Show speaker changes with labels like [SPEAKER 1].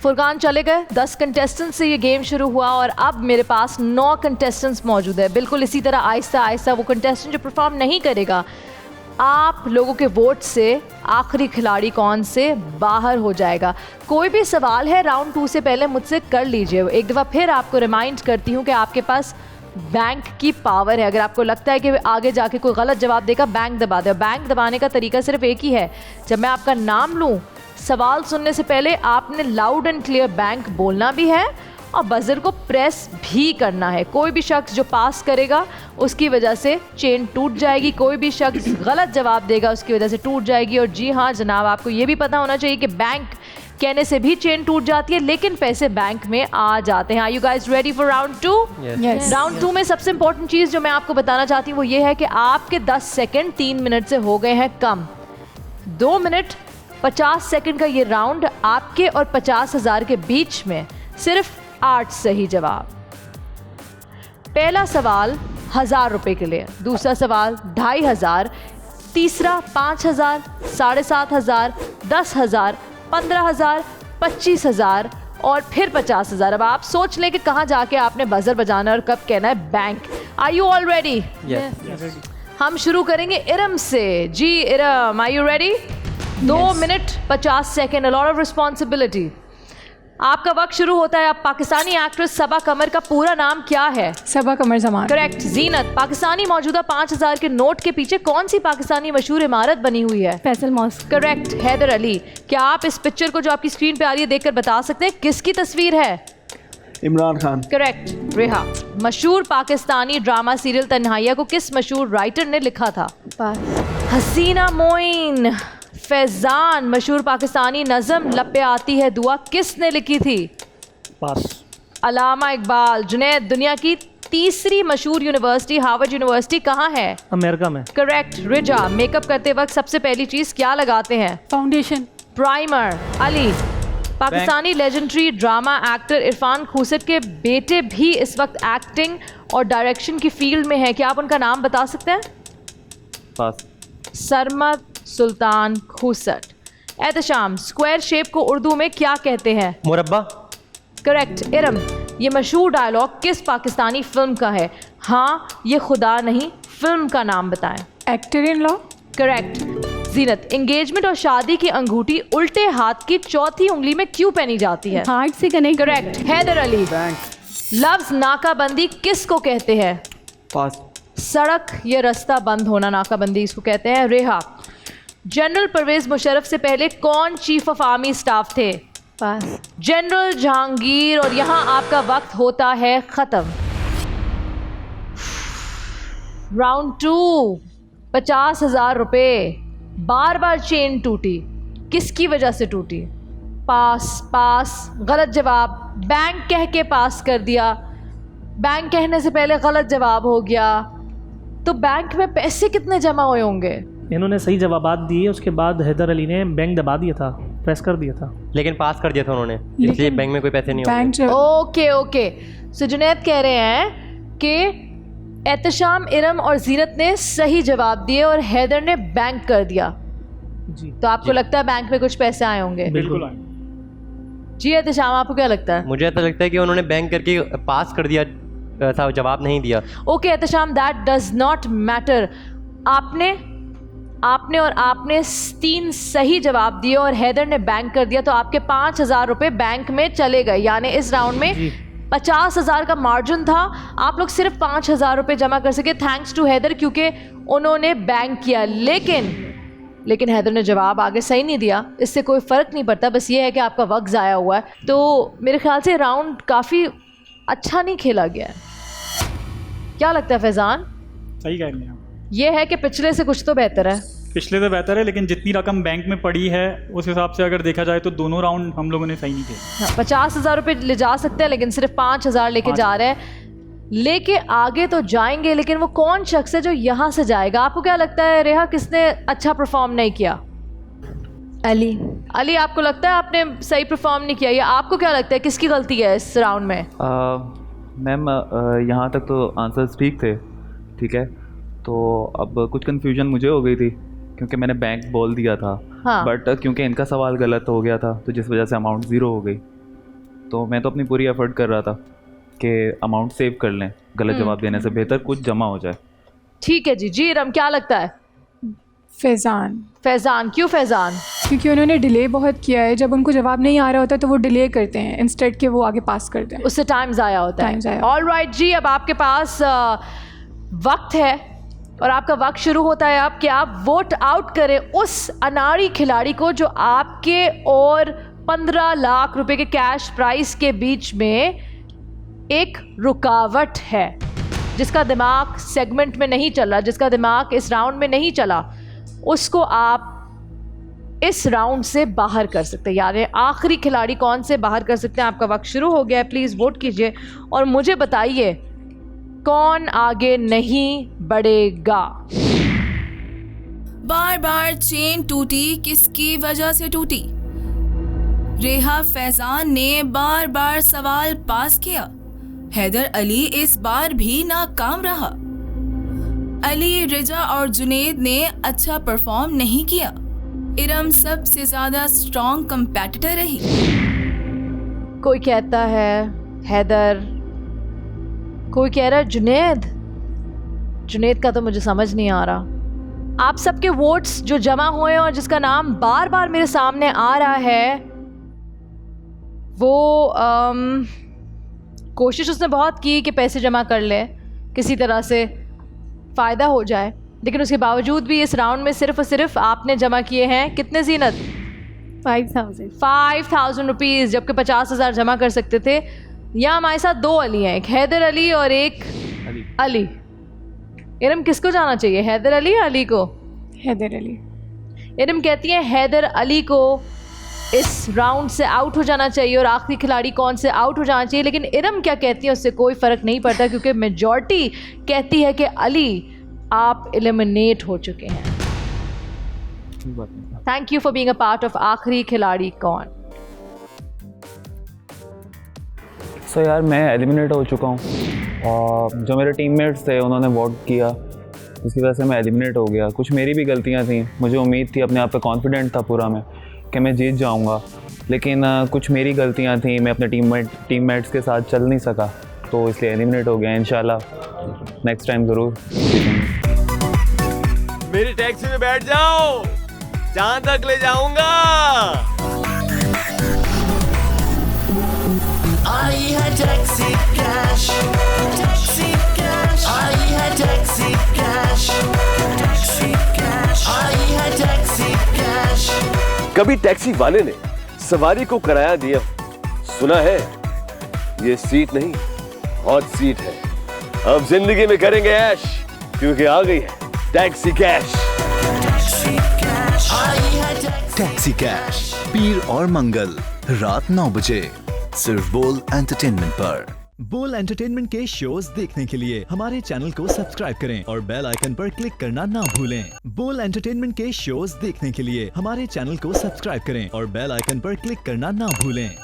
[SPEAKER 1] फुरकान चले गए, 10 कंटेस्टेंट्स से ये गेम शुरू हुआ और अब मेरे पास 9 कंटेस्टेंट्स मौजूद है। बिल्कुल इसी तरह आहिस्ता आहिस्ता वो कंटेस्टेंट जो परफॉर्म नहीं करेगा, आप लोगों के वोट से आखिरी खिलाड़ी कौन से बाहर हो जाएगा। कोई भी सवाल है राउंड 2 से पहले मुझसे कर लीजिए। एक दफ़ा फिर आपको रिमाइंड करती हूँ कि आपके पास बैंक की पावर है। अगर आपको लगता है कि आगे जाके कोई गलत जवाब देगा, बैंक दबा दे। बैंक दबाने का तरीका सिर्फ एक ही है, जब मैं आपका नाम लूँ सवाल सुनने से पहले आपने लाउड एंड क्लियर बैंक बोलना भी है और बजर को प्रेस भी करना है। कोई भी शख्स जो पास करेगा उसकी वजह से चेन टूट जाएगी, कोई भी शख्स गलत जवाब देगा उसकी वजह से टूट जाएगी। और जी हाँ जनाब, आपको ये भी पता होना चाहिए कि बैंक कहने से भी चेन टूट जाती है लेकिन पैसे बैंक में आ जाते हैं। Are you guys ready for round 2?
[SPEAKER 2] Yes.
[SPEAKER 1] Round 2 में सबसे इंपॉर्टेंट चीज़ जो मैं आपको बताना चाहती हूँ वो ये है कि आपके 10 सेकेंड 3 मिनट से हो गए हैं कम। 2 मिनट 50 सेकंड का ये राउंड, आपके और 50,000 के बीच में सिर्फ 8 सही जवाब। पहला सवाल 1000 रुपए के लिए, दूसरा सवाल 2500, तीसरा 5000, 7500, 10,000, 15,000, 25,000 और फिर 50,000। अब आप सोच लें कि कहाँ जाके आपने बजर बजाना और कब कहना है bank. Are you all ready? हम शुरू करेंगे इरम से। जी Iram, are you ready? 2 minute 50 second, a lot of responsibility. आपका वक्त शुरू होता है। अब पाकिस्तानी एक्ट्रेस सबा कमर का पूरा नाम क्या है?
[SPEAKER 2] सबा कमर जमान।
[SPEAKER 1] करेक्ट। जीनत, पाकिस्तानी मौजूदा 5000 के नोट के पीछे कौन सी पाकिस्तानी मशहूर इमारत बनी हुई है?
[SPEAKER 2] फैसल मॉस्क।
[SPEAKER 1] करेक्ट। हैदर अली, क्या आप इस पिक्चर को जो आपकी स्क्रीन पे आ रही है देखकर बता सकते हैं किसकी तस्वीर है?
[SPEAKER 3] इमरान खान।
[SPEAKER 1] करेक्ट। रेहा, मशहूर पाकिस्तानी ड्रामा सीरियल तन्हाइया को किस मशहूर राइटर ने लिखा था?
[SPEAKER 2] पास।
[SPEAKER 1] हसीना मोइन। फैजान, मशहूर पाकिस्तानी नज़म लब पे आती है दुआ किसने लिखी थी?
[SPEAKER 3] पास।
[SPEAKER 1] अलामा इकबाल। जुनैद, दुनिया की तीसरी मशहूर यूनिवर्सिटी हार्वर्ड यूनिवर्सिटी कहाँ है?
[SPEAKER 4] अमेरिका में।
[SPEAKER 1] करेक्ट। रिजा, मेकअप करते वक्त सबसे पहली चीज़ क्या लगाते हैं?
[SPEAKER 2] Foundation.
[SPEAKER 1] Primer. Ali, Pakistani legendary drama actor Irfan Khoosat के बेटे भी इस वक्त एक्टिंग और डायरेक्शन की फील्ड में है, क्या आप उनका नाम बता सकते हैं?
[SPEAKER 4] पास।
[SPEAKER 1] सरमद सुल्तान खूसट। एहतशाम, स्क्वायर शेप को उर्दू में क्या कहते हैं?
[SPEAKER 4] मुरब्बा।
[SPEAKER 1] करेक्ट। इरम, ये मशहूर डायलॉग किस पाकिस्तानी फिल्म का है? हाँ, ये खुदा नहीं, फिल्म का नाम बताएं।
[SPEAKER 2] Actor in law.
[SPEAKER 1] Correct. Zeenat, engagement और शादी की अंगूठी उल्टे हाथ की चौथी उंगली में क्यों पहनी जाती है?
[SPEAKER 2] हार्ट से connect.
[SPEAKER 1] Correct. Haider Ali,
[SPEAKER 3] bank.
[SPEAKER 1] लफ्ज नाकाबंदी किसको कहते हैं?
[SPEAKER 3] पास।
[SPEAKER 1] सड़क या रास्ता बंद होना, नाकाबंदी इसको कहते हैं। रेहा, जनरल परवेज मुशर्रफ से पहले कौन चीफ ऑफ आर्मी स्टाफ थे?
[SPEAKER 2] पास।
[SPEAKER 1] जनरल जहांगीर। और यहाँ आपका वक्त होता है खत्म। राउंड 2, 50,000 रुपए। बार बार चेन टूटी, किसकी वजह से टूटी? पास। पास। गलत जवाब। बैंक कह के पास कर दिया, बैंक कहने से पहले गलत जवाब हो गया। तो बैंक में पैसे कितने जमा हुए होंगे?
[SPEAKER 4] इन्होंने सही जवाबात दिए, उसके बाद हैदर अली ने बैंक दबा दिया था, प्रेस कर दिया था।
[SPEAKER 5] लेकिन पास कर दिया था उन्होंने, इसलिए बैंक में कोई पैसे नहीं होंगे।
[SPEAKER 2] Bank.
[SPEAKER 1] Okay okay. So Junaid कह रहे हैं कि एहतशाम, इरम और जीनत ने सही जवाब दिए और हैदर ने बैंक कर दिया।
[SPEAKER 4] जी।
[SPEAKER 1] तो आपको लगता है बैंक में कुछ पैसे आए होंगे?
[SPEAKER 4] बिल्कुल।
[SPEAKER 1] जी एहतशाम, आपको क्या लगता है?
[SPEAKER 5] मुझे ऐसा लगता है कि उन्होंने बैंक करके पास कर दिया था, जवाब नहीं दिया।
[SPEAKER 1] Okay Ehtesham, that does not matter. आपने और आपने 3 सही जवाब दिए और हैदर ने बैंक कर दिया, तो आपके 5,000 रुपये बैंक में चले गए। यानी इस राउंड में 50,000 का मार्जिन था, आप लोग सिर्फ 5,000 रुपये जमा कर सके थैंक्स टू हैदर, क्योंकि उन्होंने बैंक किया। लेकिन हैदर ने जवाब आगे सही नहीं दिया, इससे कोई फ़र्क नहीं पड़ता, बस ये है कि आपका वक्त ज़ाया हुआ है। तो मेरे ख्याल से राउंड काफ़ी अच्छा नहीं खेला गया है। क्या लगता है फैज़ान?
[SPEAKER 6] सही कह रही हैं।
[SPEAKER 1] ये है कि पिछले से कुछ तो बेहतर है।
[SPEAKER 6] पिछले से बेहतर है, लेकिन जितनी रकम बैंक में पड़ी है उस हिसाब से अगर देखा जाए तो दोनों राउंड हम लोगों ने सही नहीं किया।
[SPEAKER 1] 50,000 रुपये ले जा सकते हैं, लेकिन सिर्फ 5,000 लेके जा रहे हैं। लेके आगे तो जाएंगे, लेकिन वो कौन शख्स है जो यहाँ से जाएगा? आपको क्या लगता है रेहा, किसने अच्छा परफॉर्म नहीं किया? अली, आपको लगता है आपने सही परफॉर्म नहीं किया, या आपको क्या लगता है किसकी गलती है इस राउंड में?
[SPEAKER 7] मैम यहाँ तक तो आंसर्स ठीक थे, ठीक है। तो अब कुछ कन्फ्यूजन मुझे हो गई थी क्योंकि मैंने बैंक बोल दिया था।
[SPEAKER 1] हाँ।
[SPEAKER 7] बट क्योंकि इनका सवाल गलत हो गया था तो जिस वजह से अमाउंट 0 हो गई। तो मैं तो अपनी पूरी एफर्ट कर रहा था कि अमाउंट सेव कर लें, गलत जवाब देने से बेहतर कुछ जमा हो जाए।
[SPEAKER 1] ठीक है जी। जी इरम, क्या लगता है?
[SPEAKER 2] फैज़ान,
[SPEAKER 1] फैज़ान, क्यों फैज़ान?
[SPEAKER 2] क्योंकि उन्होंने डिले बहुत किया है। जब उनको जवाब नहीं आ रहा होता तो वो डिले करते हैं इंस्टेड के वो आगे पास करते हैं,
[SPEAKER 1] उससे टाइम ज़ाया होता है।
[SPEAKER 2] टाइम ज़ाया।
[SPEAKER 1] ऑलराइट जी, अब आपके पास वक्त है और आपका वक्त शुरू होता है अब कि आप वोट आउट करें उस अनाड़ी खिलाड़ी को जो आपके और 15 लाख रुपए के कैश प्राइस के बीच में एक रुकावट है, जिसका दिमाग सेगमेंट में नहीं चल रहा, जिसका दिमाग इस राउंड में नहीं चला, उसको आप इस राउंड से बाहर कर सकते हैं। यानी आखिरी खिलाड़ी कौन से बाहर कर सकते हैं। आपका वक्त शुरू हो गया है, प्लीज़ वोट कीजिए और मुझे बताइए कौन आगे नहीं बढ़ेगा।
[SPEAKER 8] बार बार चेन टूटी, किसकी वजह से टूटी? रेहा फैजान ने बार बार सवाल पास किया, हैदर अली इस बार भी नाकाम रहा। अली, रिजा और जुनेद ने अच्छा परफॉर्म नहीं किया। इरम सबसे ज्यादा स्ट्रॉन्ग कंपेटिटर रही।
[SPEAKER 1] कोई कहता है हैदर, कोई कह रहा है जुनेद। जुनेद का तो मुझे समझ नहीं आ रहा। आप सबके वोट्स जो जमा हुए और जिसका नाम बार बार मेरे सामने आ रहा है वो कोशिश उसने बहुत की कि पैसे जमा कर ले, किसी तरह से फ़ायदा हो जाए, लेकिन उसके बावजूद भी इस राउंड में सिर्फ और सिर्फ आपने जमा किए हैं कितने ज़ीनत? 5,000 रुपीज़, जबकि 50,000 जमा कर सकते थे। यहाँ हमारे साथ दो अली हैं, एक हैदर अली और एक अली। इरम, किसको जाना चाहिए, हैदर अली या अली को?
[SPEAKER 2] हैदर अली।
[SPEAKER 1] इरम कहती हैं हैदर अली को इस राउंड से आउट हो जाना चाहिए और आखिरी खिलाड़ी कौन से आउट हो जाना चाहिए। लेकिन इरम क्या कहती है उससे कोई फ़र्क नहीं पड़ता, क्योंकि मेजॉरिटी कहती है कि अली आप एलिमिनेट हो चुके हैं। Thank you for being a part of आखिरी खिलाड़ी कौन।
[SPEAKER 7] सो यार मैं एलिमिनेट हो चुका हूँ और जो मेरे टीममेट्स थे उन्होंने वोट किया, इसकी वजह से मैं एलिमिनेट हो गया। कुछ मेरी भी गलतियाँ थी, मुझे उम्मीद थी, अपने आप पे कॉन्फिडेंट था पूरा मैं कि मैं जीत जाऊंगा, लेकिन कुछ मेरी गलतियां थी, मैं अपने टीममेट्स के साथ चल नहीं सका, तो इसलिए एलिमिनेट हो गया। इंशाल्लाह नेक्स्ट टाइम ज़रूर।
[SPEAKER 9] मेरी टैक्सी में बैठ जाओ, जहां तक ले जाऊंगा।
[SPEAKER 10] आई है टैक्सी कैश, टैक्सी कैश, आई है टैक्सी कैश, टैक्सी कैश, आई है टैक्सी कैश।
[SPEAKER 9] कभी टैक्सी वाले ने सवारी को किराया दिया, सुना है ये सीट नहीं हॉट सीट है। अब जिंदगी में करेंगे ऐश, क्योंकि आ गई है टैक्सी कैश।
[SPEAKER 11] टैक्सी कैश पीर और मंगल रात 9 बजे सिर्फ बोल एंटरटेनमेंट पर। बोल एंटरटेनमेंट के शोज देखने के लिए हमारे चैनल को सब्सक्राइब करें और बेल आइकन पर क्लिक करना ना भूलें। बोल एंटरटेनमेंट के शोज देखने के लिए हमारे चैनल को सब्सक्राइब करें और बेल आइकन पर क्लिक करना ना भूलें।